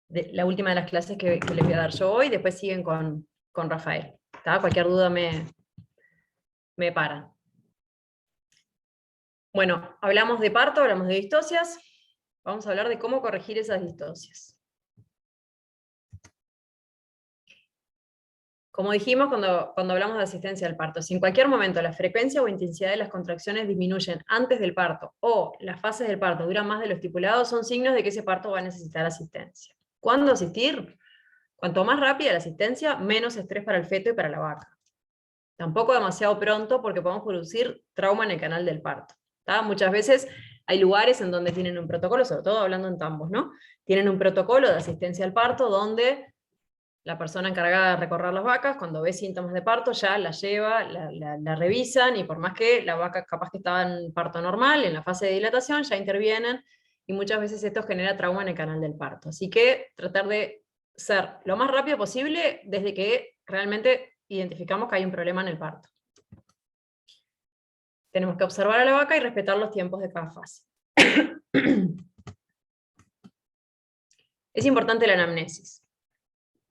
la última de las clases que les voy a dar yo hoy, después siguen con Rafael. ¿Tá? Cualquier duda me paran. Bueno, hablamos de parto, hablamos de distocias, vamos a hablar de cómo corregir esas distocias. Como dijimos cuando hablamos de asistencia al parto, si en cualquier momento la frecuencia o intensidad de las contracciones disminuyen antes del parto, o las fases del parto duran más de lo estipulado, son signos de que ese parto va a necesitar asistencia. ¿Cuándo asistir? Cuanto más rápida la asistencia, menos estrés para el feto y para la vaca. Tampoco demasiado pronto, porque podemos producir trauma en el canal del parto. ¿Tá? Muchas veces hay lugares en donde tienen un protocolo, sobre todo hablando en tambos, ¿no? Tienen un protocolo de asistencia al parto donde la persona encargada de recorrer las vacas, cuando ve síntomas de parto, ya la lleva, la revisan, y por más que la vaca capaz que estaba en parto normal, en la fase de dilatación, ya intervienen, y muchas veces esto genera trauma en el canal del parto. Así que tratar de ser lo más rápido posible desde que realmente identificamos que hay un problema en el parto. Tenemos que observar a la vaca y respetar los tiempos de cada fase. Es importante la anamnesis.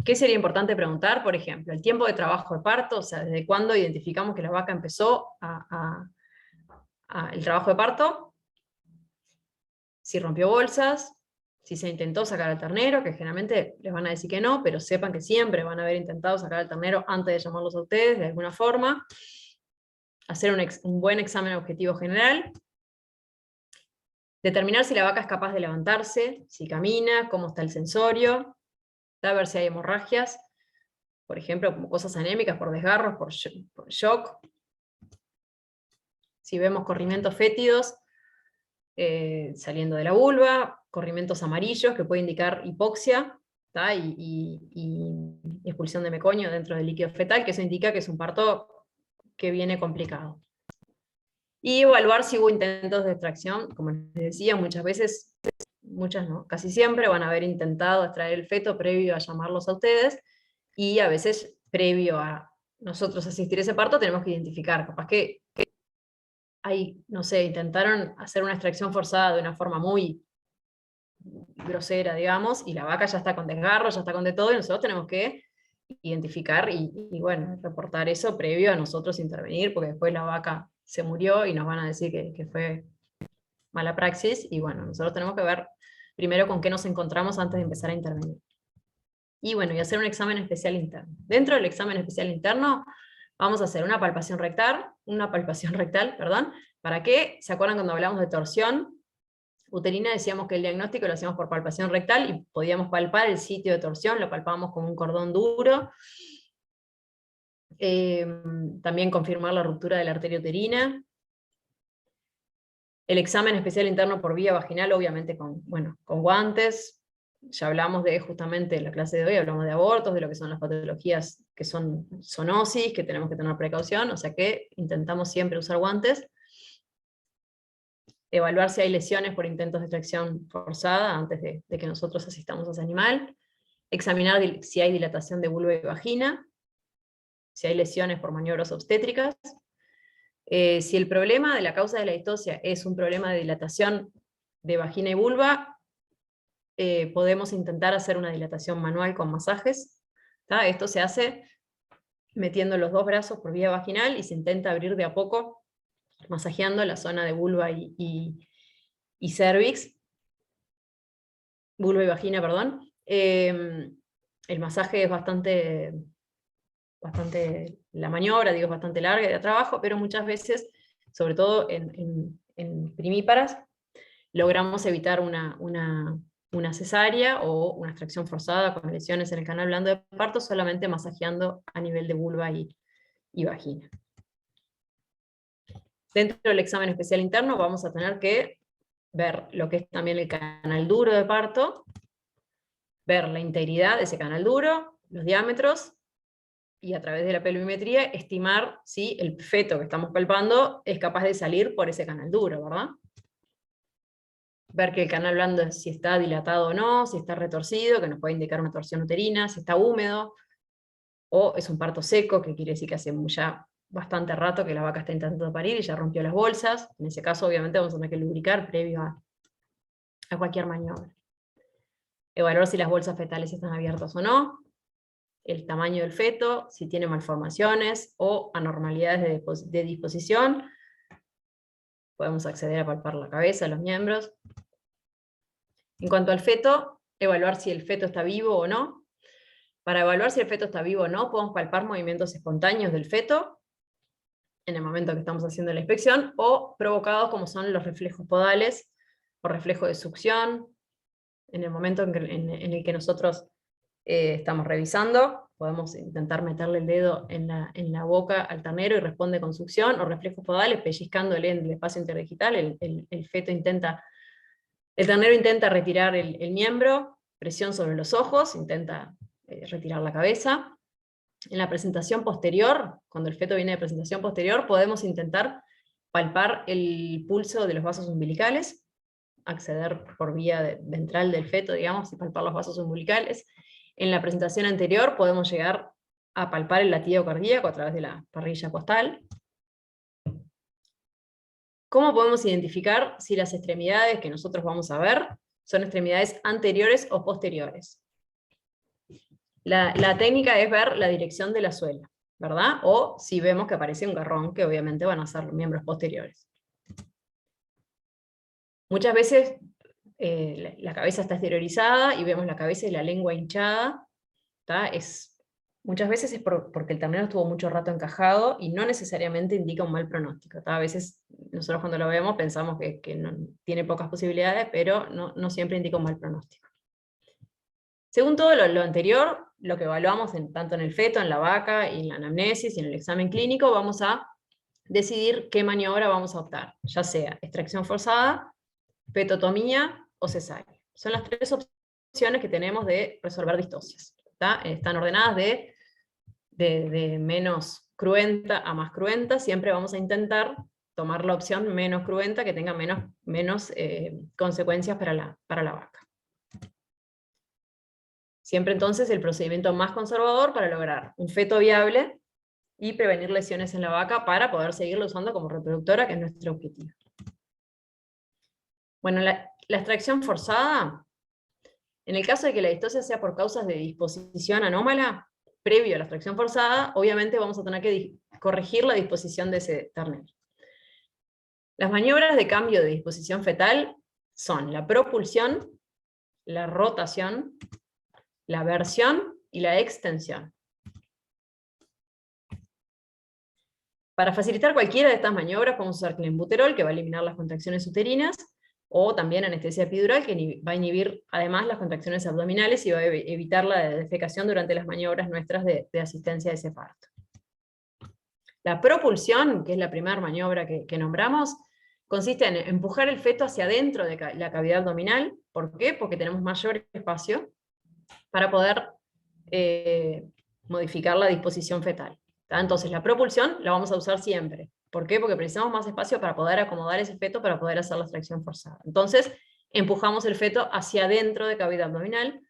¿Qué sería importante preguntar? Por ejemplo, el tiempo de trabajo de parto, o sea, desde cuándo identificamos que la vaca empezó el trabajo de parto, si rompió bolsas, si se intentó sacar al ternero, que generalmente les van a decir que no, pero sepan que siempre van a haber intentado sacar al ternero antes de llamarlos a ustedes, de alguna forma. Hacer un buen examen objetivo general. Determinar si la vaca es capaz de levantarse, si camina, cómo está el sensorio. A ver si hay hemorragias, por ejemplo, como cosas anémicas por desgarros, por shock. Si vemos corrimientos fétidos saliendo de la vulva, corrimientos amarillos que puede indicar hipoxia, y expulsión de meconio dentro del líquido fetal, que eso indica que es un parto que viene complicado. Y evaluar si hubo intentos de extracción, como les decía, muchas veces, muchas no, casi siempre van a haber intentado extraer el feto previo a llamarlos a ustedes, y a veces previo a nosotros asistir a ese parto tenemos que identificar, capaz que hay, no sé, intentaron hacer una extracción forzada de una forma muy grosera, digamos, y la vaca ya está con desgarro, ya está con de todo, y nosotros tenemos que identificar y bueno, reportar eso previo a nosotros intervenir, porque después la vaca se murió y nos van a decir que fue mala praxis, y bueno, nosotros tenemos que ver primero con qué nos encontramos antes de empezar a intervenir. Y bueno, y hacer un examen especial interno. Dentro del examen especial interno vamos a hacer una palpación rectal, perdón. ¿Para qué? ¿Se acuerdan cuando hablamos de torsión uterina? Decíamos que el diagnóstico lo hacíamos por palpación rectal y podíamos palpar el sitio de torsión, lo palpábamos con un cordón duro. También confirmar la ruptura de la arteria uterina. El examen especial interno por vía vaginal, obviamente con guantes. Ya hablamos de, justamente en la clase de hoy, hablamos de abortos, de lo que son las patologías que son zoonosis, que tenemos que tener precaución, o sea que intentamos siempre usar guantes. Evaluar si hay lesiones por intentos de extracción forzada antes de que nosotros asistamos a ese animal. Examinar si hay dilatación de vulva y vagina, si hay lesiones por maniobras obstétricas. Si el problema de la causa de la distocia es un problema de dilatación de vagina y vulva, podemos intentar hacer una dilatación manual con masajes. ¿Tá? Esto se hace metiendo los dos brazos por vía vaginal y se intenta abrir de a poco, masajeando la zona de vulva y cervix, vulva y vagina, perdón. El masaje es bastante, la maniobra, digo, es bastante larga y de trabajo, pero muchas veces, sobre todo en primíparas, logramos evitar una cesárea o una extracción forzada con lesiones en el canal blando de parto, solamente masajeando a nivel de vulva y vagina. Dentro del examen especial interno vamos a tener que ver lo que es también el canal duro de parto, ver la integridad de ese canal duro, los diámetros, y a través de la pelvimetría estimar si el feto que estamos palpando es capaz de salir por ese canal duro, ¿verdad? Ver que el canal blando, si está dilatado o no, si está retorcido, que nos puede indicar una torsión uterina, si está húmedo, o es un parto seco, que quiere decir que hace ya bastante rato que la vaca está intentando parir y ya rompió las bolsas. En ese caso, obviamente, vamos a tener que lubricar previo a cualquier maniobra. Evaluar si las bolsas fetales están abiertas o no, el tamaño del feto, si tiene malformaciones o anormalidades de disposición. Podemos acceder a palpar la cabeza, los miembros. En cuanto al feto, evaluar si el feto está vivo o no. Para evaluar si el feto está vivo o no, podemos palpar movimientos espontáneos del feto en el momento que estamos haciendo la inspección, o provocados como son los reflejos podales o reflejo de succión, en el momento en el que nosotros estamos revisando. Podemos intentar meterle el dedo en la boca al ternero y responde con succión, o reflejos podales, pellizcándole en el espacio interdigital. El ternero intenta retirar el miembro, presión sobre los ojos, intenta retirar la cabeza. En la presentación posterior, cuando el feto viene de presentación posterior, podemos intentar palpar el pulso de los vasos umbilicales, acceder por vía ventral del feto, digamos, y palpar los vasos umbilicales. En la presentación anterior podemos llegar a palpar el latido cardíaco a través de la parrilla costal. ¿Cómo podemos identificar si las extremidades que nosotros vamos a ver son extremidades anteriores o posteriores? La técnica es ver la dirección de la suela, ¿verdad? O si vemos que aparece un garrón, que obviamente van a ser miembros posteriores. Muchas veces la cabeza está exteriorizada y vemos la cabeza y la lengua hinchada. Muchas veces es porque el ternero estuvo mucho rato encajado y no necesariamente indica un mal pronóstico. A veces nosotros cuando lo vemos pensamos que no, tiene pocas posibilidades, pero no siempre indica un mal pronóstico. Según todo lo anterior, lo que evaluamos tanto en el feto, en la vaca, y en la anamnesis y en el examen clínico, vamos a decidir qué maniobra vamos a optar, ya sea extracción forzada, fetotomía o cesárea. Son las tres opciones que tenemos de resolver distocias. Están ordenadas de menos cruenta a más cruenta. Siempre vamos a intentar tomar la opción menos cruenta, que tenga menos consecuencias para la vaca. Siempre entonces el procedimiento más conservador para lograr un feto viable y prevenir lesiones en la vaca para poder seguirla usando como reproductora, que es nuestro objetivo. Bueno, la extracción forzada, en el caso de que la distosia sea por causas de disposición anómala, previo a la extracción forzada, obviamente vamos a tener que corregir la disposición de ese ternero. Las maniobras de cambio de disposición fetal son la propulsión, la rotación, la versión y la extensión. Para facilitar cualquiera de estas maniobras podemos usar clenbuterol, que va a eliminar las contracciones uterinas, o también anestesia epidural, que va a inhibir además las contracciones abdominales y va a evitar la defecación durante las maniobras nuestras de asistencia a ese parto. La propulsión, que es la primera maniobra que nombramos, consiste en empujar el feto hacia adentro de la cavidad abdominal. ¿Por qué? Porque tenemos mayor espacio para poder modificar la disposición fetal. Entonces la propulsión la vamos a usar siempre. ¿Por qué? Porque precisamos más espacio para poder acomodar ese feto, para poder hacer la extracción forzada. Entonces empujamos el feto hacia adentro de cavidad abdominal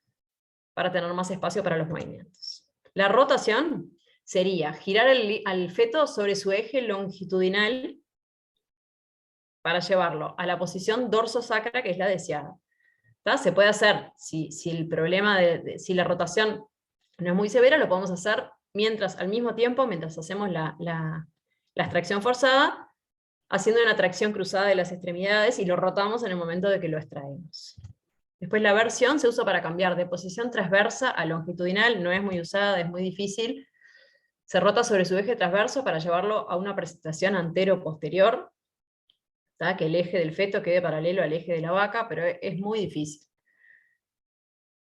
para tener más espacio para los movimientos. La rotación sería girar al feto sobre su eje longitudinal para llevarlo a la posición dorsosacra, que es la deseada. Se puede hacer, si el problema si la rotación no es muy severa, lo podemos hacer al mismo tiempo, mientras hacemos la extracción forzada, haciendo una tracción cruzada de las extremidades y lo rotamos en el momento de que lo extraemos. Después la versión se usa para cambiar de posición transversa a longitudinal, no es muy usada, es muy difícil. Se rota sobre su eje transverso para llevarlo a una presentación antero-posterior, que el eje del feto quede paralelo al eje de la vaca, pero es muy difícil.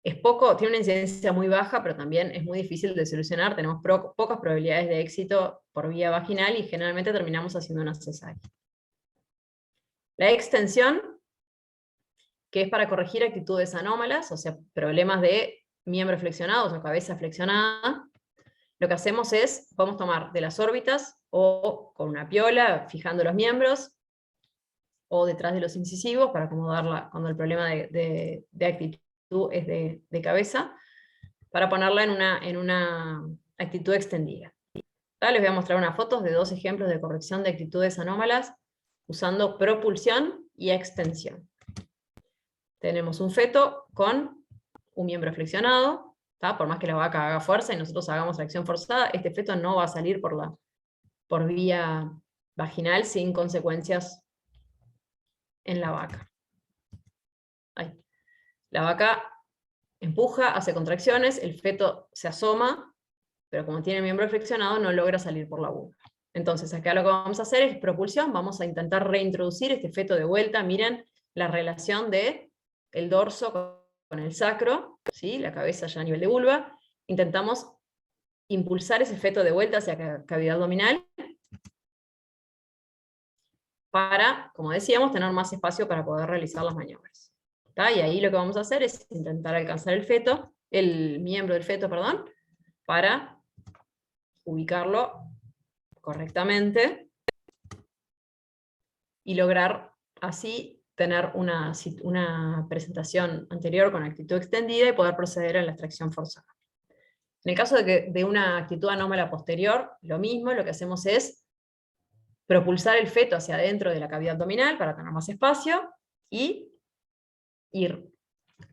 Tiene una incidencia muy baja, pero también es muy difícil de solucionar. Tenemos pocas probabilidades de éxito por vía vaginal y generalmente terminamos haciendo una cesárea. La extensión, que es para corregir actitudes anómalas, o sea, problemas de miembros flexionados o cabeza flexionada, lo que hacemos es, podemos tomar de las órbitas o con una piola, fijando los miembros, o detrás de los incisivos para acomodarla cuando el problema de actitud es de cabeza, para ponerla en una actitud extendida. Les voy a mostrar unas fotos de dos ejemplos de corrección de actitudes anómalas usando propulsión y extensión. tenemos un feto con un miembro flexionado, ¿tá? Por más que la vaca haga fuerza y nosotros hagamos tracción forzada, este feto no va a salir por vía vaginal sin consecuencias en la vaca. Ahí. La vaca empuja, hace contracciones, el feto se asoma, pero como tiene el miembro flexionado no logra salir por la vulva. Entonces acá lo que vamos a hacer es propulsión, vamos a intentar reintroducir este feto de vuelta. Miren la relación de el dorso con el sacro, ¿sí? La cabeza ya a nivel de vulva. Intentamos impulsar ese feto de vuelta hacia cavidad abdominal para, como decíamos, tener más espacio para poder realizar las maniobras. ¿Tá? Y ahí lo que vamos a hacer es intentar alcanzar el miembro del feto, perdón, para ubicarlo correctamente y lograr así tener una presentación anterior con actitud extendida y poder proceder a la extracción forzada. En el caso de una actitud anómala posterior, lo mismo, lo que hacemos es propulsar el feto hacia adentro de la cavidad abdominal para tener más espacio y ir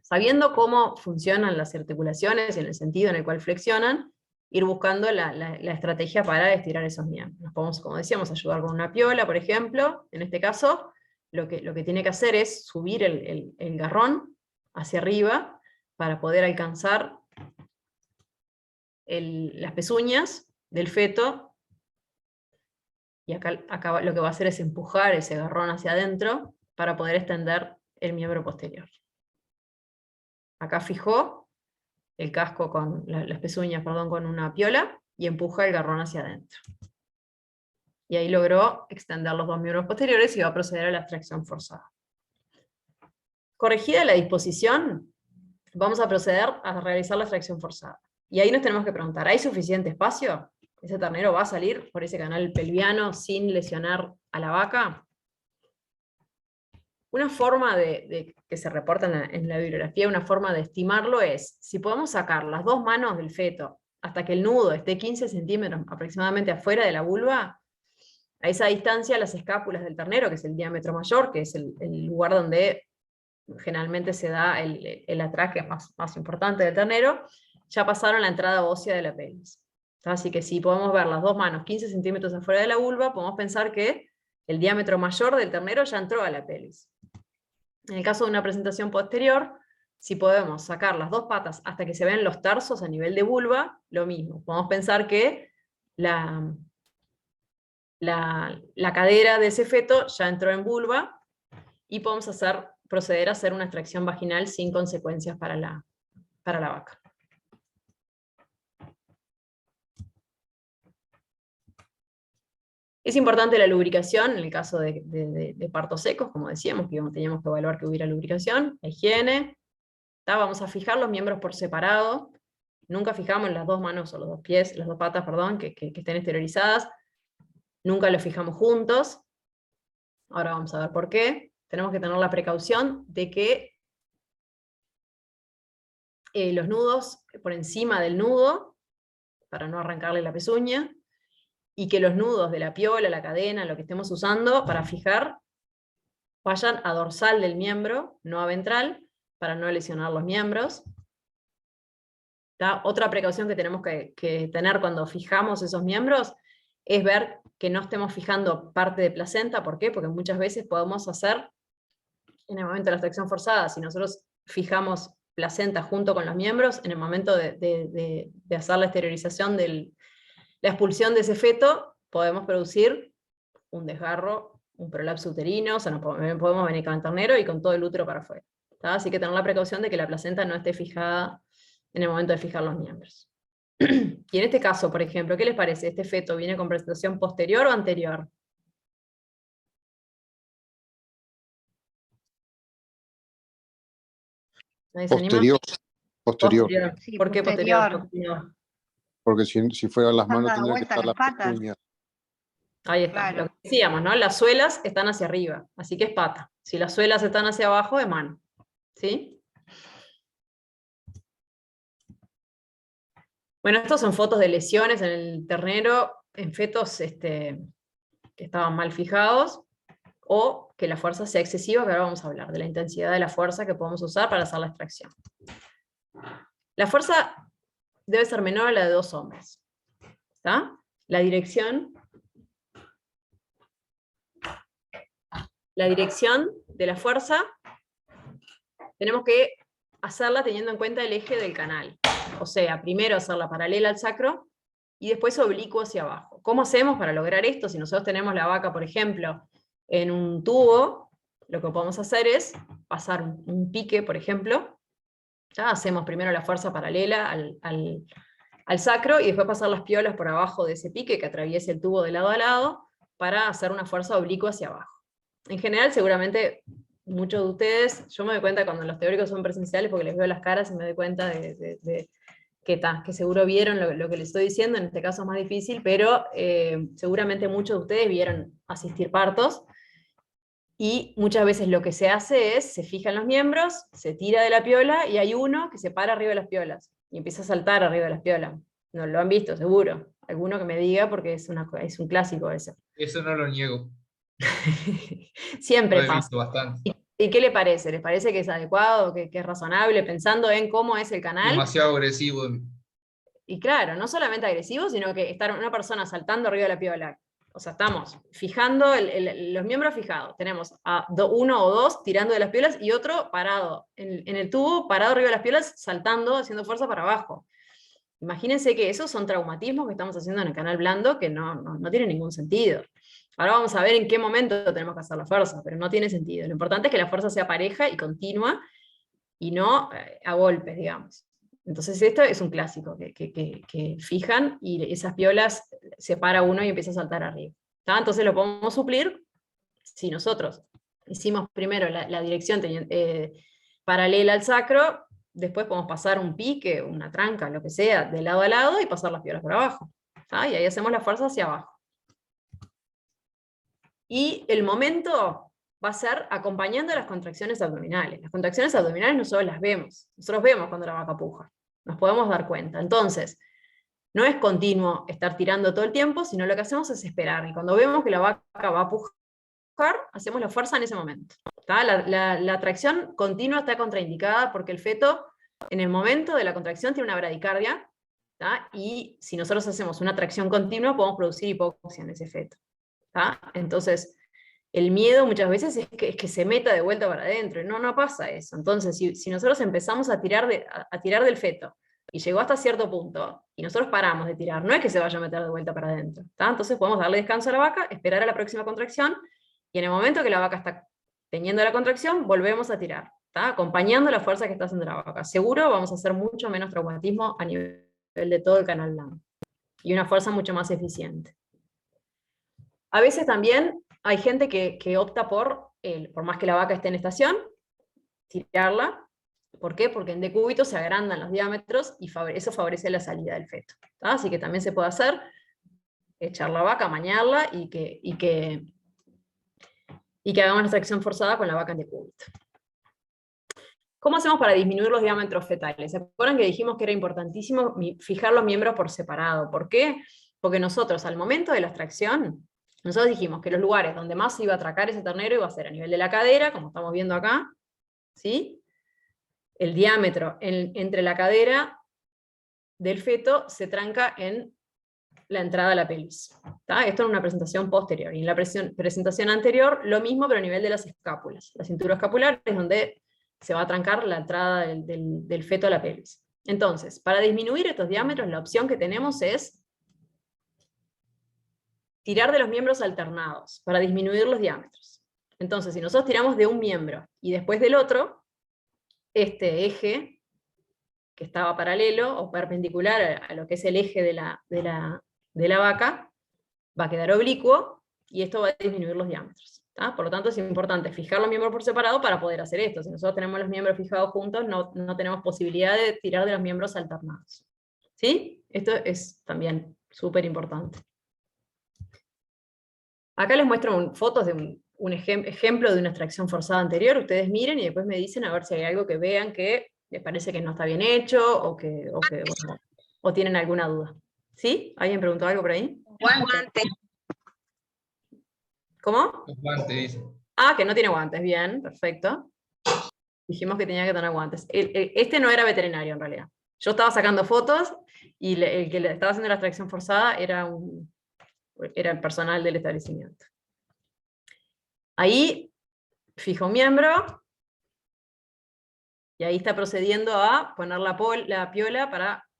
sabiendo cómo funcionan las articulaciones y en el sentido en el cual flexionan, ir buscando la estrategia para estirar esos miembros. Nos podemos, como decíamos, ayudar con una piola, por ejemplo. En este caso, lo que tiene que hacer es subir el garrón hacia arriba para poder alcanzar las pezuñas del feto, y acá lo que va a hacer es empujar ese garrón hacia adentro para poder extender el miembro posterior. Acá fijó el casco con las pezuñas, perdón, con una piola, y empuja el garrón hacia adentro. Y ahí logró extender los dos miembros posteriores y va a proceder a la extracción forzada. Corregida la disposición, vamos a proceder a realizar la extracción forzada. Y ahí nos tenemos que preguntar, ¿hay suficiente espacio? ¿Ese ternero va a salir por ese canal pelviano sin lesionar a la vaca? Una forma que se reporta en la bibliografía, una forma de estimarlo es, si podemos sacar las dos manos del feto hasta que el nudo esté 15 centímetros aproximadamente afuera de la vulva, a esa distancia las escápulas del ternero, que es el diámetro mayor, que es el lugar donde generalmente se da el atraque más importante del ternero, ya pasaron la entrada ósea de la pelvis. Así que si podemos ver las dos manos 15 centímetros afuera de la vulva, podemos pensar que el diámetro mayor del ternero ya entró a la pelvis. En el caso de una presentación posterior, si podemos sacar las dos patas hasta que se ven los tarsos a nivel de vulva, lo mismo. Podemos pensar que la cadera de ese feto ya entró en vulva y podemos proceder a hacer una extracción vaginal sin consecuencias para la vaca. Es importante la lubricación en el caso de partos secos, como decíamos, que teníamos que evaluar que hubiera lubricación, la higiene. Vamos a fijar los miembros por separado. Nunca fijamos las dos manos o los dos pies, las dos patas, perdón, que estén esterilizadas. Nunca los fijamos juntos. Ahora vamos a ver por qué. Tenemos que tener la precaución de que los nudos por encima del nudo, para no arrancarle la pezuña, y que los nudos de la piola, la cadena, lo que estemos usando para fijar, vayan a dorsal del miembro, no a ventral, para no lesionar los miembros. Otra precaución que tenemos que tener cuando fijamos esos miembros es ver que no estemos fijando parte de placenta. ¿Por qué? Porque muchas veces podemos hacer, en el momento de la extracción forzada, si nosotros fijamos placenta junto con los miembros, en el momento de hacer la esterilización la expulsión de ese feto, podemos producir un desgarro, un prolapso uterino, o sea, no podemos venir con el ternero y con todo el útero para afuera. Así que tener la precaución de que la placenta no esté fijada en el momento de fijar los miembros. Y en este caso, por ejemplo, ¿qué les parece? ¿Este feto viene con presentación posterior o anterior? ¿Nadie se anima? Posterior. Sí, ¿Por qué posterior? Porque si fueran las manos Dando tendría que vuelta estar las las patas. pezuñas. Ahí está, Claro. lo que decíamos, ¿no? Las suelas están hacia arriba, así que es pata. Si las suelas están hacia abajo, es mano. ¿Sí? Bueno, estas son fotos de lesiones en el ternero, en fetos que estaban mal fijados. o que la fuerza sea excesiva, que ahora vamos a hablar de la intensidad de la fuerza que podemos usar para hacer la extracción. La fuerza debe ser menor a la de 2 ohms. ¿Está? La dirección de la fuerza tenemos que hacerla teniendo en cuenta el eje del canal. O sea, primero hacerla paralela al sacro y después oblicuo hacia abajo. ¿Cómo hacemos para lograr esto? Si nosotros tenemos la vaca, por ejemplo, en un tubo, lo que podemos hacer es pasar un pique, por ejemplo. Ya hacemos primero la fuerza paralela al sacro y después pasar las piolas por abajo de ese pique que atraviese el tubo de lado a lado para hacer una fuerza oblicua hacia abajo. En general, seguramente muchos de ustedes, yo me doy cuenta cuando los teóricos son presenciales porque les veo las caras y me doy cuenta que seguro vieron lo que les estoy diciendo, en este caso es más difícil, pero seguramente muchos de ustedes vieron asistir partos, y muchas veces lo que se hace es, se fijan los miembros, se tira de la piola, y hay uno que se para arriba de las piolas, y empieza a saltar arriba de las piolas. No lo han visto, seguro. Alguno que me diga, porque es un clásico ese. Eso no lo niego. Siempre Lo he pasa. visto bastante. ¿Y qué le parece? ¿Les parece que es adecuado, que es razonable, pensando en cómo es el canal? Demasiado agresivo. Y claro, no solamente agresivo, sino que estar una persona saltando arriba de la piola. O sea, estamos fijando los miembros fijados. Tenemos a uno o dos tirando de las piolas y otro parado en el tubo, parado arriba de las piolas, saltando, haciendo fuerza para abajo. Imagínense que esos son traumatismos que estamos haciendo en el canal blando que no tienen ningún sentido. Ahora vamos a ver en qué momento tenemos que hacer la fuerza, pero no tiene sentido. Lo importante es que la fuerza sea pareja y continua y no a golpes, digamos. Entonces esto es un clásico, que fijan y esas piolas se para uno y empieza a saltar arriba. ¿Está? Entonces lo podemos suplir si nosotros hicimos primero la dirección paralela al sacro, después podemos pasar un pique, una tranca, lo que sea, de lado a lado y pasar las piolas por abajo. ¿Está? Y ahí hacemos la fuerza hacia abajo. Y el momento va a ser acompañando las contracciones abdominales. Las contracciones abdominales nosotros las vemos. Nosotros vemos cuando la vaca puja. Nos podemos dar cuenta. Entonces, no es continuo estar tirando todo el tiempo, sino lo que hacemos es esperar. Y cuando vemos que la vaca va a pujar, hacemos la fuerza en ese momento. La tracción continua está contraindicada porque el feto, en el momento de la contracción, tiene una bradicardia. ¿Tá? Y si nosotros hacemos una tracción continua, podemos producir hipoxia en ese feto. ¿Tá? Entonces, el miedo muchas veces es que se meta de vuelta para adentro, y no pasa eso. Entonces, si nosotros empezamos a tirar del feto, y llegó hasta cierto punto, y nosotros paramos de tirar, no es que se vaya a meter de vuelta para adentro. ¿Tá? Entonces podemos darle descanso a la vaca, esperar a la próxima contracción, y en el momento que la vaca está teniendo la contracción, volvemos a tirar, ¿tá? Acompañando la fuerza que está haciendo la vaca. Seguro vamos a hacer mucho menos traumatismo a nivel de todo el canal blando, y una fuerza mucho más eficiente. A veces también hay gente que opta por más que la vaca esté en estación, tirarla. ¿Por qué? Porque en decúbito se agrandan los diámetros y eso favorece la salida del feto. ¿Tá? Así que también se puede hacer, echar la vaca, amañarla y que hagamos una extracción forzada con la vaca en decúbito. ¿Cómo hacemos para disminuir los diámetros fetales? ¿Se acuerdan que dijimos que era importantísimo fijar los miembros por separado? ¿Por qué? Porque nosotros, al momento de la extracción, nosotros dijimos que los lugares donde más se iba a atracar ese ternero iba a ser a nivel de la cadera, como estamos viendo acá, ¿sí? El diámetro entre la cadera del feto se tranca en la entrada a la pelvis. ¿Tá? Esto en una presentación posterior. Y en la presentación anterior, lo mismo, pero a nivel de las escápulas. La cintura escapular es donde se va a trancar la entrada del feto a la pelvis. Entonces, para disminuir estos diámetros, la opción que tenemos es tirar de los miembros alternados para disminuir los diámetros. Entonces, si nosotros tiramos de un miembro y después del otro, este eje, que estaba paralelo o perpendicular a lo que es el eje de la vaca, va a quedar oblicuo y esto va a disminuir los diámetros. ¿Tá? Por lo tanto, es importante fijar los miembros por separado para poder hacer esto. Si nosotros tenemos los miembros fijados juntos, no tenemos posibilidad de tirar de los miembros alternados. ¿Sí? Esto es también súper importante. Acá les muestro fotos de un ejemplo de una extracción forzada anterior. Ustedes miren y después me dicen a ver si hay algo que vean que les parece que no está bien hecho o tienen alguna duda. ¿Sí? ¿Alguien preguntó algo por ahí? Guante. ¿Cómo? Guante, dice. Ah, que no tiene guantes, bien, perfecto. Dijimos que tenía que tener guantes. Este no era veterinario en realidad. Yo estaba sacando fotos y el que le estaba haciendo la extracción forzada era el personal del establecimiento. Ahí fija un miembro y ahí está procediendo a poner la piola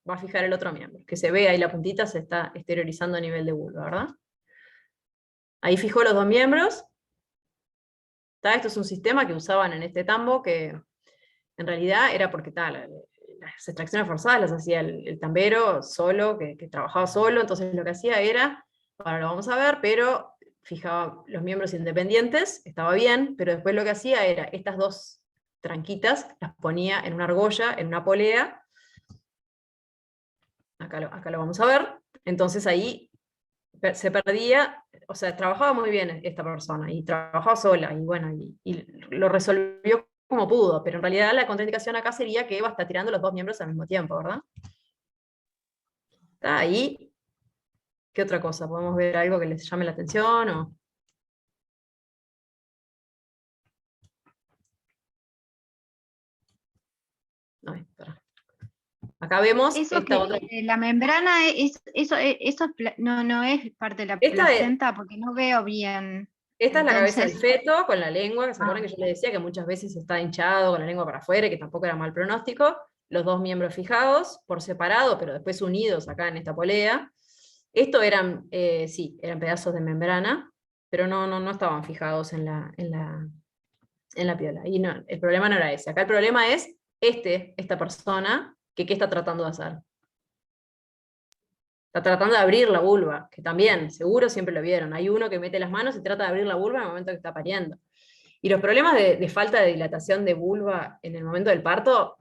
va a fijar el otro miembro. Que se ve ahí la puntita se está exteriorizando a nivel de vulva, ¿verdad? Ahí fijó los dos miembros. Esto es un sistema que usaban en este tambo que en realidad era porque las extracciones forzadas las hacía el tambero solo, que trabajaba solo, entonces lo que hacía era, ahora lo vamos a ver, pero fijaba los miembros independientes, estaba bien, pero después lo que hacía era estas dos tranquitas, las ponía en una argolla, en una polea, acá lo vamos a ver, entonces ahí se perdía, o sea, trabajaba muy bien esta persona, y trabajaba sola, y bueno, y lo resolvió como pudo, pero en realidad la contraindicación acá sería que va a estar tirando los dos miembros al mismo tiempo, ¿verdad? ¿Está ahí? ¿Qué otra cosa? ¿Podemos ver algo que les llame la atención? No, espera. Acá vemos Eso esta que otra. la membrana, no es parte de la Esta es, placenta, porque no veo bien. esta es la cabeza del Entonces, feto con la lengua, que se acuerdan que yo les decía que muchas veces está hinchado con la lengua para afuera y que tampoco era mal pronóstico. Los dos miembros fijados por separado, pero después unidos acá en esta polea. Esto eran, sí, eran pedazos de membrana, pero no estaban fijados en la piola. Y no, el problema no era ese. Acá el problema es esta persona, que ¿qué está tratando de hacer? Está tratando de abrir la vulva, que también, seguro siempre lo vieron. Hay uno que mete las manos y trata de abrir la vulva en el momento que está pariendo. Y los problemas de falta de dilatación de vulva en el momento del parto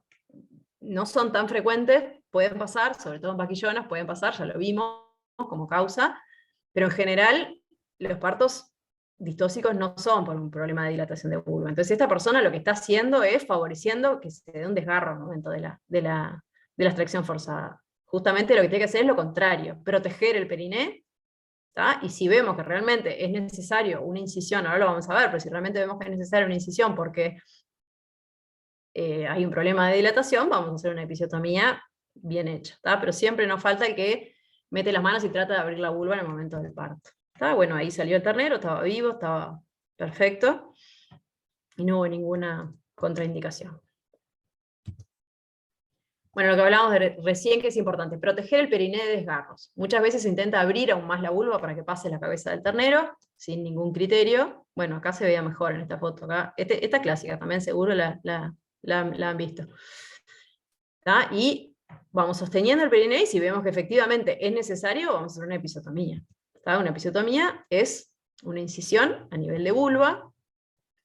no son tan frecuentes, pueden pasar, sobre todo en vaquillonas, pueden pasar, ya lo vimos como causa, pero en general los partos distóxicos no son por un problema de dilatación de vulva. Entonces esta persona lo que está haciendo es favoreciendo que se dé un desgarro al momento de la extracción forzada. Justamente lo que tiene que hacer es lo contrario, proteger el periné, ¿tá? Y si vemos que realmente es necesario una incisión, ahora lo vamos a ver, pero si realmente vemos que es necesaria una incisión porque hay un problema de dilatación, vamos a hacer una episiotomía bien hecha, ¿tá? Pero siempre nos falta el que mete las manos y trata de abrir la vulva en el momento del parto. ¿Tá? Bueno, ahí salió el ternero, estaba vivo, estaba perfecto, y no hubo ninguna contraindicación. Bueno, lo que hablábamos recién, que es importante, proteger el periné de desgarros. Muchas veces se intenta abrir aún más la vulva para que pase la cabeza del ternero, sin ningún criterio. Bueno, acá se veía mejor en esta foto. Acá, esta clásica también seguro la han visto. ¿Tá? Y vamos sosteniendo el periné, y si vemos que efectivamente es necesario, vamos a hacer una episiotomía. ¿Tá? Una episiotomía es una incisión a nivel de vulva,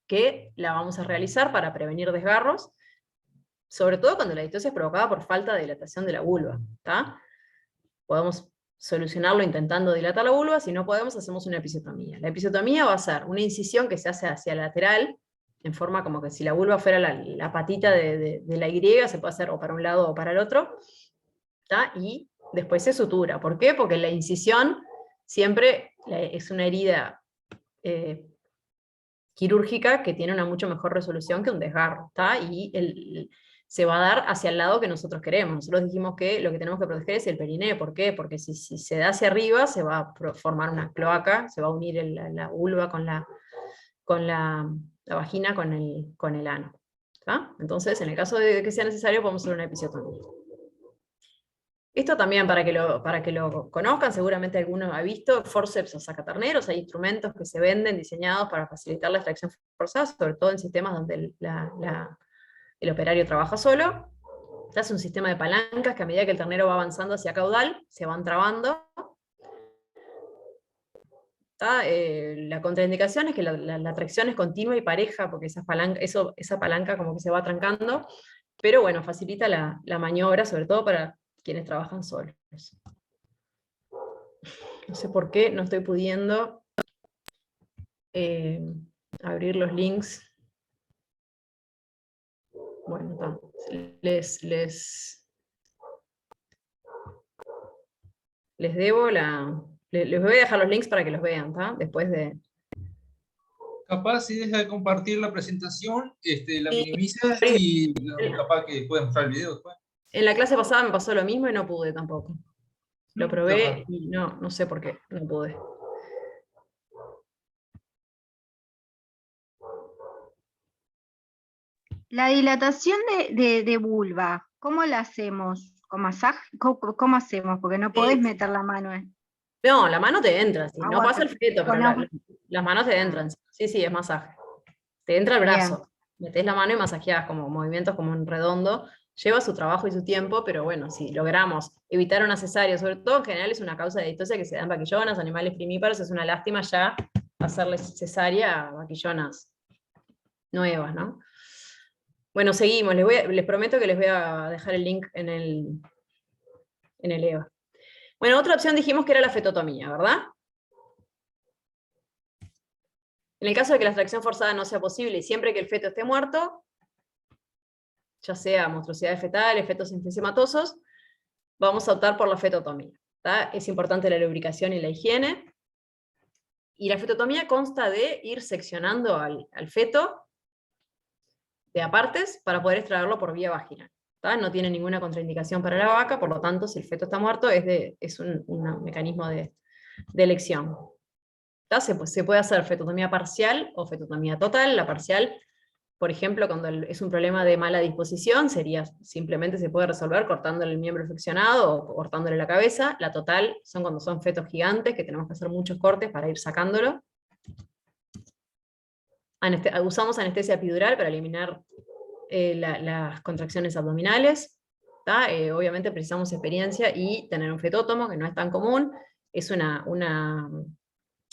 que la vamos a realizar para prevenir desgarros, sobre todo cuando la distosia es provocada por falta de dilatación de la vulva. ¿Tá? Podemos solucionarlo intentando dilatar la vulva, si no podemos, hacemos una episiotomía. La episiotomía va a ser una incisión que se hace hacia lateral, en forma como que si la vulva fuera la patita de la Y, se puede hacer o para un lado o para el otro, ¿tá? Y después se sutura. ¿Por qué? Porque la incisión siempre es una herida quirúrgica que tiene una mucho mejor resolución que un desgarro, ¿tá? Y se va a dar hacia el lado que nosotros queremos. Nosotros dijimos que lo que tenemos que proteger es el periné. ¿Por qué? Porque si se da hacia arriba, se va a formar una cloaca, se va a unir la vulva con la vagina con el ano. ¿Tá? Entonces, en el caso de que sea necesario, podemos hacer una episiotomía. Esto también para que lo conozcan, seguramente alguno ha visto, forceps o sacaterneros, hay instrumentos que se venden diseñados para facilitar la extracción forzada, sobre todo en sistemas donde el operario trabaja solo. Se hace un sistema de palancas que a medida que el ternero va avanzando hacia caudal, se van trabando. La contraindicación es que la tracción es continua y pareja, porque esa palanca como que se va trancando, pero bueno, facilita la maniobra, sobre todo para quienes trabajan solos. No sé por qué no estoy pudiendo abrir los links. Bueno, les debo les voy a dejar los links para que los vean, ¿tá? Después de... Capaz si deja de compartir la presentación, la Sí, minimiza pero y capaz que puede mostrar el video después. en la clase pasada me pasó lo mismo y no pude tampoco. Lo probé Capaz. y no sé por qué, no pude. La dilatación de vulva, ¿cómo la hacemos? ¿Con masaje? ¿Cómo hacemos? Porque no podés meter la mano en No, la mano te entra, sí. No agua. pasa el feto, pero Con agua. las manos te entran. Sí, sí, es masaje. Te entra el Bien. brazo. Metés la mano y masajeás como movimientos como en redondo. Lleva su trabajo y su tiempo, pero bueno, si logramos evitar una cesárea, sobre todo en general es una causa de distosia que se da en vaquillonas, animales primíparos, es una lástima ya hacerles cesárea a vaquillonas nuevas, ¿no? Bueno, seguimos. Les prometo que les voy a dejar el link en el EVA. Bueno, otra opción dijimos que era la fetotomía, ¿verdad? En el caso de que la extracción forzada no sea posible y siempre que el feto esté muerto, ya sea monstruosidades fetales, fetos enfesematosos, vamos a optar por la fetotomía. ¿Tá? Es importante la lubricación y la higiene. Y la fetotomía consta de ir seccionando al feto de a partes para poder extraerlo por vía vaginal. ¿Tá? No tiene ninguna contraindicación para la vaca, por lo tanto, si el feto está muerto, es un mecanismo de elección. Se puede hacer fetotomía parcial o fetotomía total. La parcial, por ejemplo, cuando es un problema de mala disposición, simplemente se puede resolver cortándole el miembro flexionado o cortándole la cabeza. La total son cuando son fetos gigantes, que tenemos que hacer muchos cortes para ir sacándolo. Usamos anestesia epidural para eliminar las contracciones abdominales. Obviamente precisamos experiencia y tener un fetótomo, que no es tan común. Es una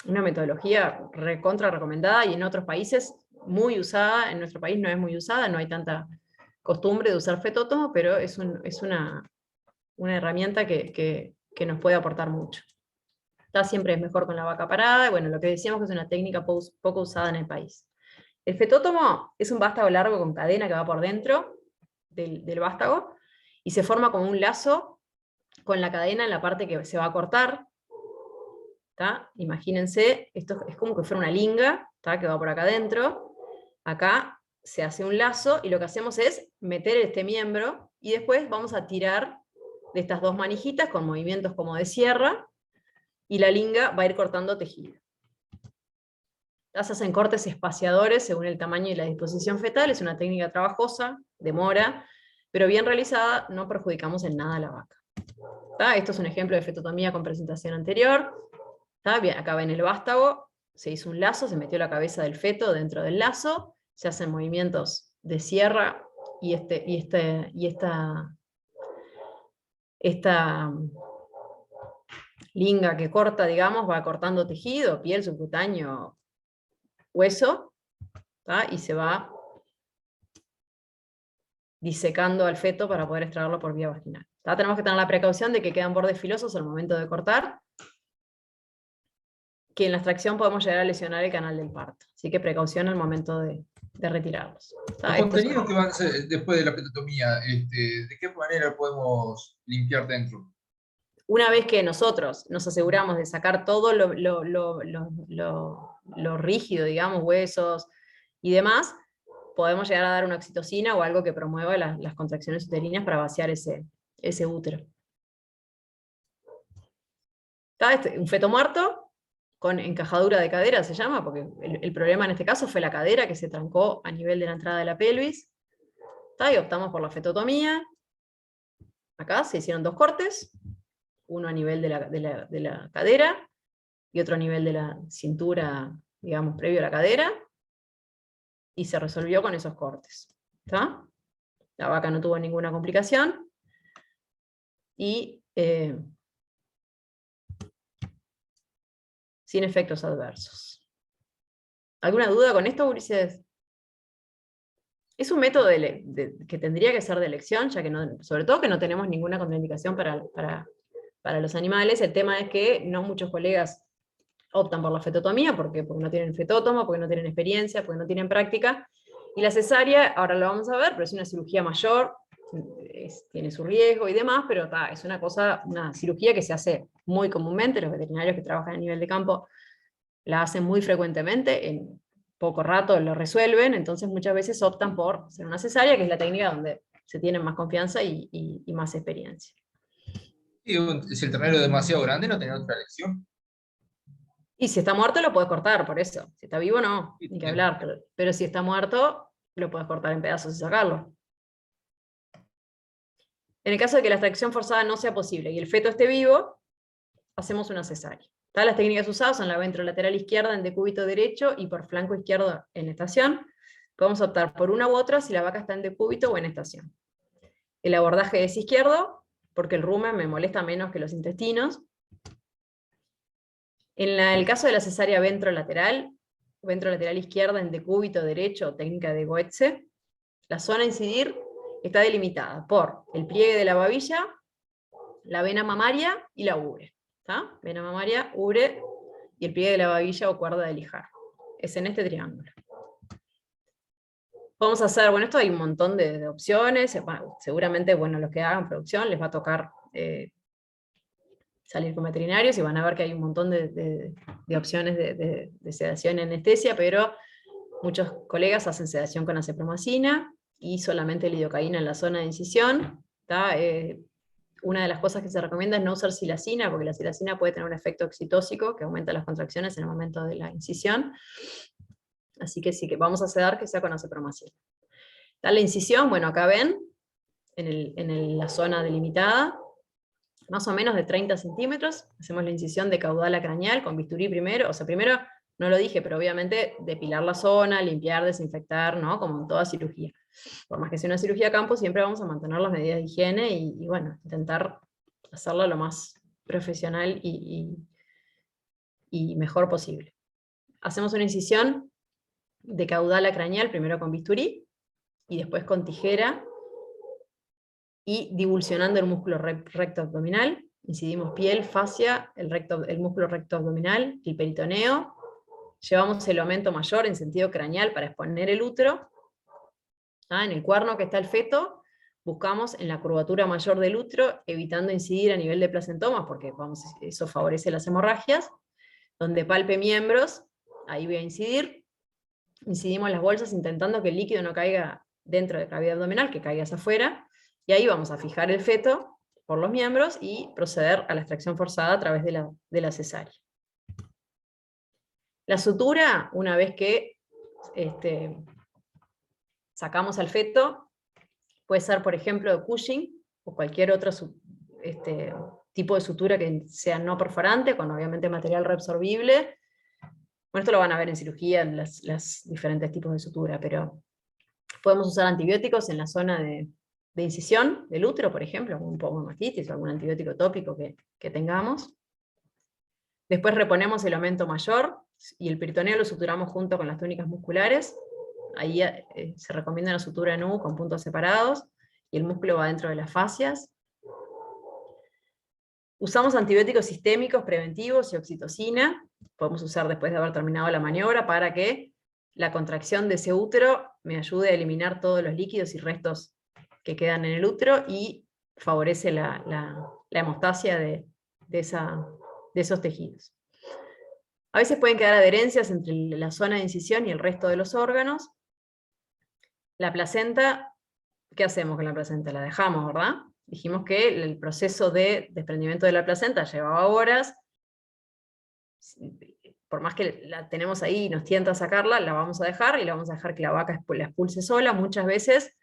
metodología recontra recomendada y en otros países muy usada. En nuestro país no es muy usada, no hay tanta costumbre de usar fetótomo, pero es una herramienta que nos puede aportar mucho. Siempre es mejor con la vaca parada. Bueno, lo que decíamos que es una técnica poco usada en el país. El fetótomo es un vástago largo con cadena que va por dentro del vástago y se forma como un lazo con la cadena en la parte que se va a cortar. Imagínense, esto es como que fuera una linga que va por acá adentro. Acá se hace un lazo y lo que hacemos es meter este miembro y después vamos a tirar de estas dos manijitas con movimientos como de sierra y la linga va a ir cortando tejido. Se hacen cortes espaciadores según el tamaño y la disposición fetal. Es una técnica trabajosa, demora, pero bien realizada no perjudicamos en nada a la vaca. Esto es un ejemplo de fetotomía con presentación anterior. Bien, acá ven el vástago, se hizo un lazo, se metió la cabeza del feto dentro del lazo, se hacen movimientos de sierra y esta linga que corta, digamos, va cortando tejido, piel, subcutáneo, hueso, y se va disecando al feto para poder extraerlo por vía vaginal. Tenemos que tener la precaución de que quedan bordes filosos al momento de cortar, que en la extracción podemos llegar a lesionar el canal del parto. Así que precaución al momento de retirarlos. Los contenidos que van a ser después de la fetotomía, ¿de qué manera podemos limpiar dentro? Una vez que nosotros nos aseguramos de sacar todo lo rígido, digamos, huesos y demás, podemos llegar a dar una oxitocina o algo que promueva las contracciones uterinas para vaciar ese útero. Un feto muerto con encajadura de cadera se llama, porque el problema en este caso fue la cadera que se trancó a nivel de la entrada de la pelvis. Y optamos por la fetotomía. Acá se hicieron dos cortes, uno a nivel de la cadera y otro a nivel de la cintura, digamos, previo a la cadera, y se resolvió con esos cortes. La vaca no tuvo ninguna complicación, y sin efectos adversos. ¿Alguna duda con esto, Ulises? Es un método que tendría que ser de elección, ya que sobre todo que no tenemos ninguna contraindicación para los animales. El tema es que no muchos colegas optan por la fetotomía porque no tienen fetótomo, porque no tienen experiencia, porque no tienen práctica. Y la cesárea, ahora lo vamos a ver, pero es una cirugía mayor, tiene su riesgo y demás, pero es una cirugía que se hace muy comúnmente. Los veterinarios que trabajan a nivel de campo la hacen muy frecuentemente, poco rato lo resuelven, entonces muchas veces optan por hacer una cesárea, que es la técnica donde se tienen más confianza y más experiencia. Y si el ternero es demasiado grande, no tenés otra elección. Y si está muerto lo puedes cortar, por eso. Si está vivo no, ni que hablar, pero si está muerto lo puedes cortar en pedazos y sacarlo. En el caso de que la extracción forzada no sea posible y el feto esté vivo, hacemos una cesárea. Todas las técnicas usadas son la ventrolateral izquierda en decúbito derecho y por flanco izquierdo en estación. Podemos optar por una u otra si la vaca está en decúbito o en estación. El abordaje es izquierdo, porque el rumen me molesta menos que los intestinos. En el caso de la cesárea ventrolateral izquierda en decúbito derecho, técnica de Goetze, la zona a incidir está delimitada por el pliegue de la babilla, la vena mamaria y la ubre. ¿Está? Vena mamaria, ubre y el pliegue de la babilla o cuerda de lijar. Es en este triángulo. Vamos a hacer, bueno, esto hay un montón de opciones. Seguramente, bueno, los que hagan producción les va a tocar salir con veterinarios y van a ver que hay un montón de opciones de sedación y anestesia, pero muchos colegas hacen sedación con acepromacina y solamente lidocaína en la zona de incisión. Una de las cosas que se recomienda es no usar silacina, porque la silacina puede tener un efecto oxitóxico que aumenta las contracciones en el momento de la incisión. Así que sí, que vamos a sedar que sea con acepromacina. Está la incisión, bueno, acá ven, en la zona delimitada, más o menos de 30 centímetros, hacemos la incisión de caudal craneal con bisturí primero, o sea, primero, no lo dije, pero obviamente depilar la zona, limpiar, desinfectar, ¿no? Como en toda cirugía. Por más que sea una cirugía a campo, siempre vamos a mantener las medidas de higiene y bueno, intentar hacerlo lo más profesional y mejor posible. Hacemos una incisión de caudal craneal, primero con bisturí, y después con tijera, y divulsionando el músculo recto abdominal, incidimos piel, fascia, el músculo recto abdominal, el peritoneo, llevamos el aumento mayor en sentido craneal para exponer el útero, en el cuerno que está el feto, buscamos en la curvatura mayor del útero, evitando incidir a nivel de placentomas, porque eso favorece las hemorragias, donde palpe miembros, ahí voy a incidir, incidimos las bolsas intentando que el líquido no caiga dentro de la cavidad abdominal, que caiga hacia afuera, y ahí vamos a fijar el feto por los miembros y proceder a la extracción forzada a través de la cesárea. La sutura, una vez que sacamos al feto, puede ser, por ejemplo, de Cushing, o cualquier otro tipo de sutura que sea no perforante, con obviamente material reabsorbible. Bueno, esto lo van a ver en cirugía, los diferentes tipos de sutura, pero podemos usar antibióticos en la zona de incisión del útero, por ejemplo, un poco de mastitis o algún antibiótico tópico que tengamos. Después reponemos el aumento mayor, y el peritoneo lo suturamos junto con las túnicas musculares. Ahí se recomienda una sutura en U con puntos separados, y el músculo va dentro de las fascias. Usamos antibióticos sistémicos preventivos y oxitocina. Podemos usar después de haber terminado la maniobra para que la contracción de ese útero me ayude a eliminar todos los líquidos y restos que quedan en el útero y favorece la hemostasia de esos tejidos. A veces pueden quedar adherencias entre la zona de incisión y el resto de los órganos. La placenta, ¿qué hacemos con la placenta? La dejamos, ¿verdad? Dijimos que el proceso de desprendimiento de la placenta llevaba horas. Por más que la tenemos ahí y nos tienta a sacarla, la vamos a dejar, y la vamos a dejar que la vaca la expulse sola. Muchas veces,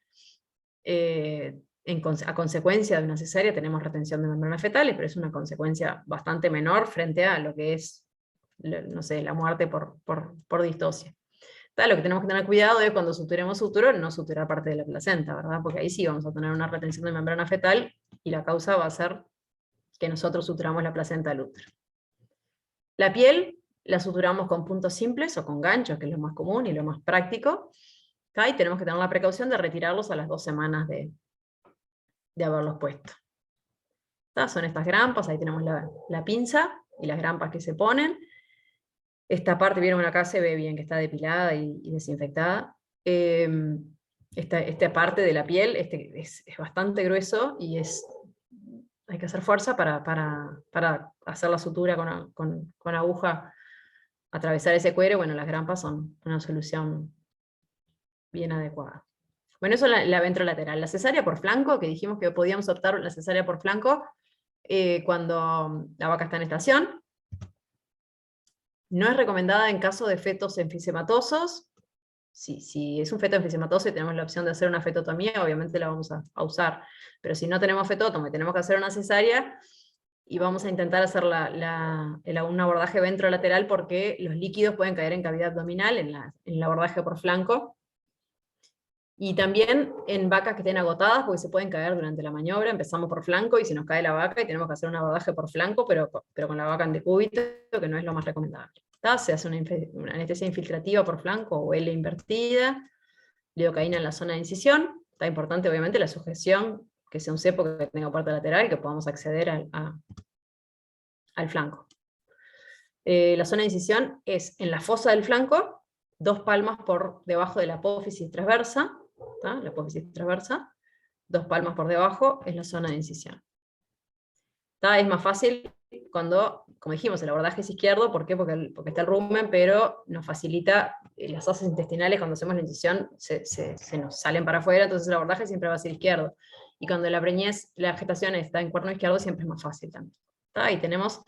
a consecuencia de una cesárea, tenemos retención de membranas fetales, pero es una consecuencia bastante menor frente a lo que es, no sé, la muerte por distosia. Lo que tenemos que tener cuidado es cuando suturemos útero, no suturar parte de la placenta, ¿verdad? Porque ahí sí vamos a tener una retención de membrana fetal, y la causa va a ser que nosotros suturamos la placenta del útero. La piel la suturamos con puntos simples o con ganchos, que es lo más común y lo más práctico, y tenemos que tener la precaución de retirarlos a las 2 semanas de haberlos puesto. Son estas grampas, ahí tenemos la pinza y las grampas que se ponen. Esta parte, vieron acá, se ve bien que está depilada y desinfectada. Esta parte de la piel es bastante grueso, y hay que hacer fuerza para hacer la sutura con aguja atravesar ese cuero, bueno, las grampas son una solución bien adecuada. Bueno, eso es la ventrolateral. La cesárea por flanco, que dijimos que podíamos optar la cesárea por flanco cuando la vaca está en estación. No es recomendada en caso de fetos enfisematosos. Si es un feto enfisematoso y tenemos la opción de hacer una fetotomía, obviamente la vamos a usar. Pero si no tenemos fetótomo y tenemos que hacer una cesárea, y vamos a intentar hacer un abordaje ventrolateral porque los líquidos pueden caer en cavidad abdominal, en el abordaje por flanco. Y también en vacas que estén agotadas, porque se pueden caer durante la maniobra. Empezamos por flanco y se nos cae la vaca y tenemos que hacer un abordaje por flanco, pero con la vaca en decúbito, que no es lo más recomendable. Se hace una anestesia infiltrativa por flanco o L invertida, lidocaína en la zona de incisión. Está importante, obviamente, la sujeción, que sea un cepo que tenga puerta lateral, que podamos acceder al flanco. La zona de incisión es en la fosa del flanco, 2 palmas por debajo de la apófisis transversa, ¿tá? La apófisis transversa, 2 palmas por debajo es la zona de incisión. ¿Tá? Es más fácil cuando, como dijimos, el abordaje es izquierdo. ¿Por qué? Porque está el rumen, pero nos facilita las heces intestinales. Cuando hacemos la incisión se nos salen para afuera, entonces el abordaje siempre va a ser izquierdo. Y cuando la preñez, la gestación está en cuerno izquierdo, siempre es más fácil también. ¿Tá? Ahí tenemos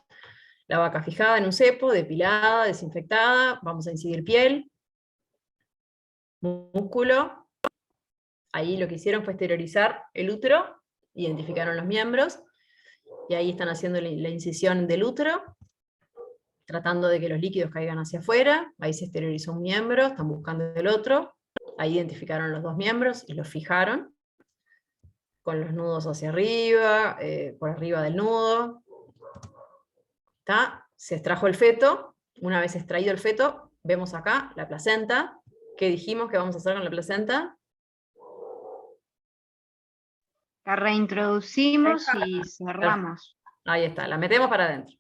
la vaca fijada en un cepo, depilada, desinfectada. Vamos a incidir piel, músculo. Ahí lo que hicieron fue exteriorizar el útero, identificaron los miembros, y ahí están haciendo la incisión del útero, tratando de que los líquidos caigan hacia afuera. Ahí se exteriorizó un miembro, están buscando el otro. Ahí identificaron los 2 miembros y los fijaron, con los nudos hacia arriba, por arriba del nudo. ¿Tá? Se extrajo el feto. Una vez extraído el feto, vemos acá la placenta. ¿Qué dijimos que vamos a hacer con la placenta? La reintroducimos y cerramos. Ahí está, la metemos para adentro.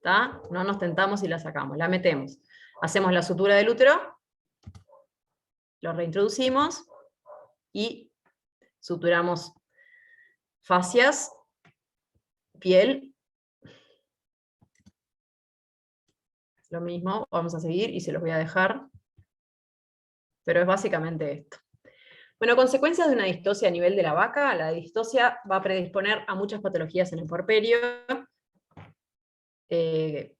¿Tá? No nos tentamos y la sacamos, la metemos. Hacemos la sutura del útero, lo reintroducimos y suturamos fascias, piel. Lo mismo, vamos a seguir y se los voy a dejar. Pero es básicamente esto. Bueno, consecuencias de una distosia a nivel de la vaca. La distosia va a predisponer a muchas patologías en el puerperio.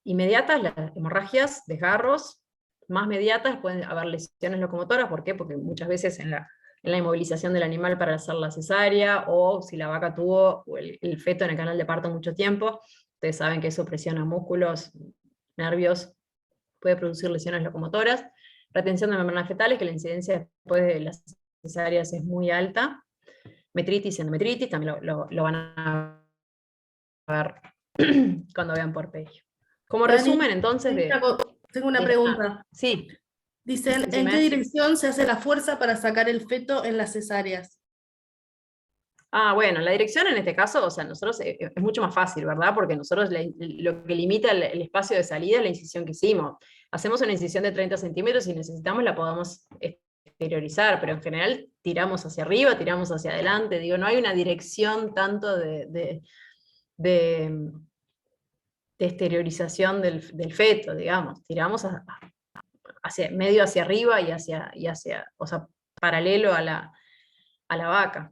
Inmediatas, las hemorragias, desgarros. Más mediatas pueden haber lesiones locomotoras. ¿Por qué? Porque muchas veces en la inmovilización del animal para hacer la cesárea, o si la vaca tuvo el feto en el canal de parto mucho tiempo, ustedes saben que eso presiona músculos, nervios, puede producir lesiones locomotoras. Retención de membranas fetales, que la incidencia después de las cesáreas es muy alta. Metritis y endometritis, también lo van a ver cuando vean puerperio. Como Dani, resumen, entonces, tengo una pregunta. Sí. Dicen, ¿en Decime. qué dirección se hace la fuerza para sacar el feto en las cesáreas? Bueno, la dirección en este caso, o sea, nosotros es mucho más fácil, ¿verdad? Porque nosotros lo que limita el espacio de salida es la incisión que hicimos. Hacemos una incisión de 30 centímetros y si necesitamos la podemos exteriorizar, pero en general tiramos hacia arriba, tiramos hacia adelante. Digo, no hay una dirección tanto de exteriorización del feto, digamos. Tiramos medio hacia arriba y hacia, o sea, paralelo a la vaca.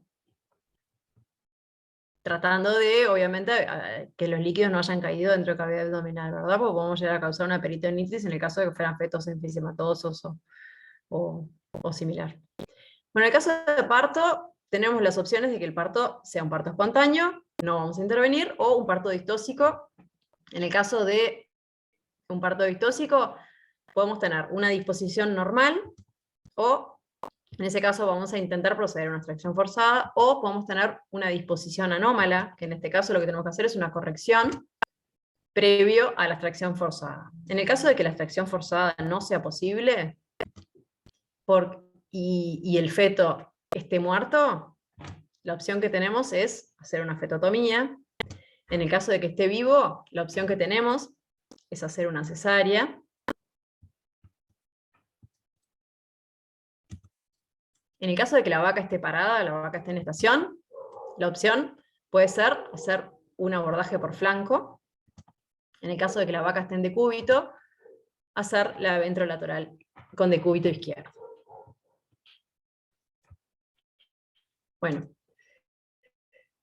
Tratando de, obviamente, que los líquidos no hayan caído dentro de cavidad abdominal, ¿verdad? Porque podemos llegar a causar una peritonitis en el caso de que fueran fetos enfisematosos o similar. Bueno, en el caso de parto, tenemos las opciones de que el parto sea un parto espontáneo, no vamos a intervenir, o un parto distóxico. En el caso de un parto distóxico, podemos tener una disposición normal, o en ese caso vamos a intentar proceder a una extracción forzada, o podemos tener una disposición anómala, que en este caso lo que tenemos que hacer es una corrección previo a la extracción forzada. En el caso de que la extracción forzada no sea posible, y el feto esté muerto, la opción que tenemos es hacer una fetotomía. En el caso de que esté vivo, la opción que tenemos es hacer una cesárea. En el caso de que la vaca esté parada, la vaca esté en estación, la opción puede ser hacer un abordaje por flanco. En el caso de que la vaca esté en decúbito, hacer la ventrolateral con decúbito izquierdo. Bueno.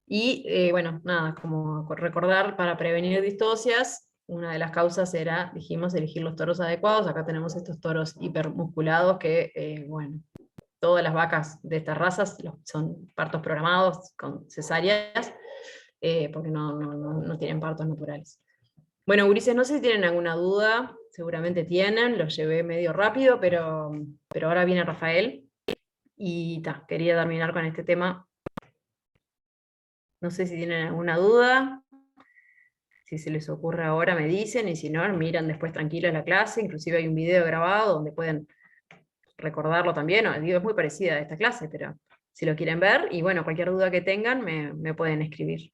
Y bueno, nada, como recordar, para prevenir distocias, una de las causas era, dijimos, elegir los toros adecuados. Acá tenemos estos toros hipermusculados que, bueno, todas las vacas de estas razas son partos programados con cesáreas, porque no tienen partos naturales. Bueno, gurises, no sé si tienen alguna duda, seguramente tienen, los llevé medio rápido, pero ahora viene Rafael, y quería terminar con este tema. No sé si tienen alguna duda, si se les ocurre ahora me dicen, y si no, miran después tranquilos la clase, inclusive hay un video grabado donde pueden recordarlo también, digo, es muy parecida a esta clase, pero si lo quieren ver, y bueno, cualquier duda que tengan me pueden escribir.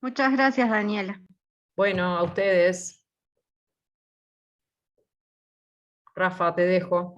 Muchas gracias, Daniela. Bueno, a ustedes. Rafa, te dejo.